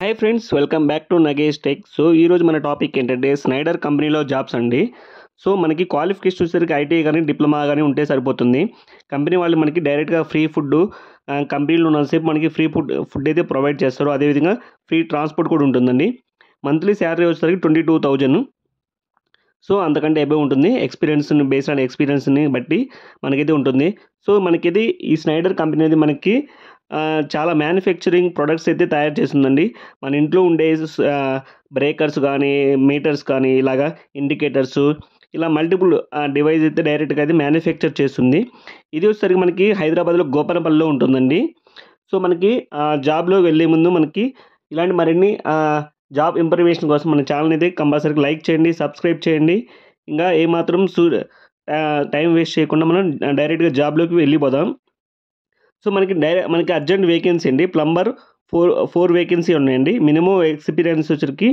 Hi friends, welcome back to Nagesh tech. So ఈరోజు మన topic ఏంటంటే స్నైడర్ కంపెనీలో జాబ్స్ అండి. సో మనకి క్వాలిఫికేషన్ వచ్చేసరికి ఐటీ కానీ డిప్లొమా కానీ ఉంటే సరిపోతుంది. కంపెనీ వాళ్ళు మనకి డైరెక్ట్గా ఫ్రీ ఫుడ్, కంపెనీలో ఉన్నంతసేపు మనకి ఫ్రీ ఫుడ్ అయితే ప్రొవైడ్ చేస్తారు. అదేవిధంగా ఫ్రీ ట్రాన్స్పోర్ట్ కూడా ఉంటుందండి. మంత్లీ శాలరీ వచ్చేసరికి 22,000. సో అంతకంటే అబవ్ ఉంటుంది. బేస్డ్ ఆన్ ఎక్స్పీరియన్స్ని బట్టి మనకైతే ఉంటుంది. సో మనకైతే ఈ స్నైడర్ కంపెనీ అనేది మనకి చాలా మ్యానుఫ్యాక్చరింగ్ ప్రొడక్ట్స్ అయితే తయారు చేస్తుందండి. మన ఇంట్లో ఉండే బ్రేకర్స్ కానీ, మీటర్స్ కానీ, ఇలాగా ఇండికేటర్స్, ఇలా మల్టిపుల్ డివైస్ అయితే డైరెక్ట్గా అయితే మ్యానుఫ్యాక్చర్ చేస్తుంది. ఇది వచ్చేసరికి మనకి హైదరాబాద్లో గోపనపల్లిలో ఉంటుందండి. సో మనకి జాబ్లో వెళ్ళే ముందు మనకి ఇలాంటి మరిన్ని జాబ్ ఇన్ఫర్మేషన్ కోసం మన ఛానల్ అయితే కంపల్సరీ లైక్ చేయండి, సబ్స్క్రైబ్ చేయండి. ఇంకా ఏమాత్రం టైం వేస్ట్ చేయకుండా మనం డైరెక్ట్గా జాబ్లోకి వెళ్ళిపోదాం. సో మనకి అర్జెంట్ వేకెన్సీ అండి. ప్లంబర్ ఫోర్ వేకెన్సీ ఉన్నాయండి. మినిమం ఎక్స్పీరియన్స్ వచ్చరికి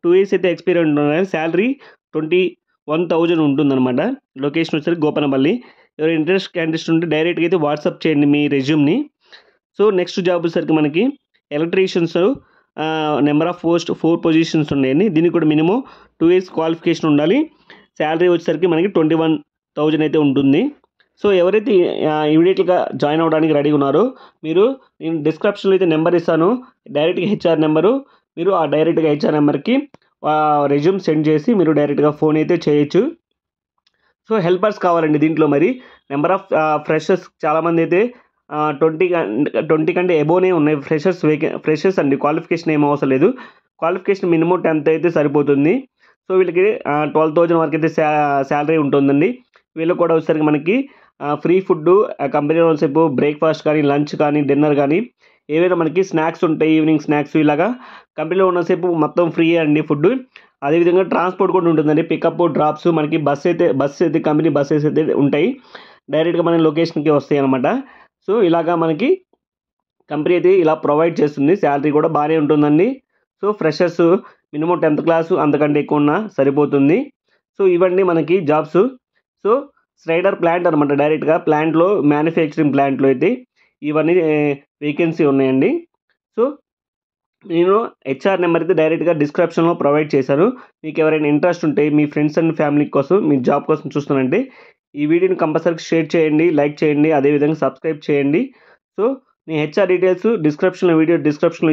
2 years అయితే ఎక్స్పీరియన్స్ ఉన్నాయి. శాలరీ 21,000 ఉంటుందన్నమాట. లొకేషన్ వచ్చరికి గోపనపల్లి. ఎవరు ఇంట్రెస్ట్ క్యాండిడేట్స్ ఉంటే డైరెక్ట్గా అయితే వాట్సాప్ చేయండి మీ రెజ్యూమ్ని. సో నెక్స్ట్ జాబ్ వచ్చరికి మనకి electricians, number of post 4 positions ఉన్నాయండి. దీనికి కూడా మినిమం 2 years క్వాలిఫికేషన్ ఉండాలి. శాలరీ వచ్చేసరికి మనకి 21,000 అయితే ఉంటుంది. సో ఎవరైతే ఇమీడియట్గా జాయిన్ అవ్వడానికి రెడీగా ఉన్నారో మీరు, నేను డిస్క్రిప్షన్లో అయితే నెంబర్ ఇస్తాను, డైరెక్ట్గా హెచ్ఆర్ నెంబరు. మీరు ఆ డైరెక్ట్గా హెచ్ఆర్ నెంబర్కి రెజ్యూమ్ సెండ్ చేసి మీరు డైరెక్ట్గా ఫోన్ అయితే చేయొచ్చు. సో హెల్పర్స్ కావాలండి దీంట్లో. మరి నెంబర్ ఆఫ్ ఫ్రెషర్స్ చాలామంది అయితే 20 కంటే ఎబోనే ఉన్నాయి. ఫ్రెషర్స్ అండి. క్వాలిఫికేషన్ ఏం అవసరం లేదు. క్వాలిఫికేషన్ మినిమం 10th అయితే సరిపోతుంది. సో వీళ్ళకి 12,000 వరకు అయితే శాలరీ ఉంటుందండి. వీళ్ళకి కూడా వచ్చేసరికి మనకి ఫ్రీ ఫుడ్, కంపెనీలో సేపు బ్రేక్ఫాస్ట్ కానీ, లంచ్ కానీ, డిన్నర్ కానీ, ఏవైనా మనకి స్నాక్స్ ఉంటాయి, ఈవినింగ్ స్నాక్స్, ఇలాగా కంపెనీలో ఉన్నసేపు మొత్తం ఫ్రీ అండి ఫుడ్. అదేవిధంగా ట్రాన్స్పోర్ట్ కూడా ఉంటుందండి. పికప్, డ్రాప్స్, మనకి బస్ అయితే కంపెనీ బస్సెస్ అయితే ఉంటాయి. డైరెక్ట్గా మన లొకేషన్కి వస్తాయి అనమాట. సో ఇలాగా మనకి కంపెనీ అయితే ఇలా ప్రొవైడ్ చేస్తుంది. శాలరీ కూడా బాగానే ఉంటుందండి. So freshers minimum 10th class అంతకంటే ఎక్కువ ఉన్నా సరిపోతుంది. సో ఇవన్నీ మనకి జాబ్స్. సో స్నైడర్ ప్లాంట్ అనమాట. డైరెక్ట్గా ప్లాంట్లో, మ్యానుఫ్యాక్చరింగ్ ప్లాంట్లో అయితే ఇవన్నీ వేకెన్సీ ఉన్నాయండి. సో నేను హెచ్ఆర్ నెంబర్ అయితే డైరెక్ట్గా డిస్క్రిప్షన్లో ప్రొవైడ్ చేశాను. మీకు ఎవరైనా ఇంట్రెస్ట్ ఉంటే మీ ఫ్రెండ్స్ అండ్ ఫ్యామిలీ కోసం, మీ జాబ్ కోసం చూస్తున్నారంటే ఈ వీడియోని కంపల్సరీ షేర్ చేయండి, లైక్ చేయండి, అదేవిధంగా సబ్స్క్రైబ్ చేయండి. సో నేను హెచ్ఆర్ డీటెయిల్స్ వీడియో డిస్క్రిప్షన్లో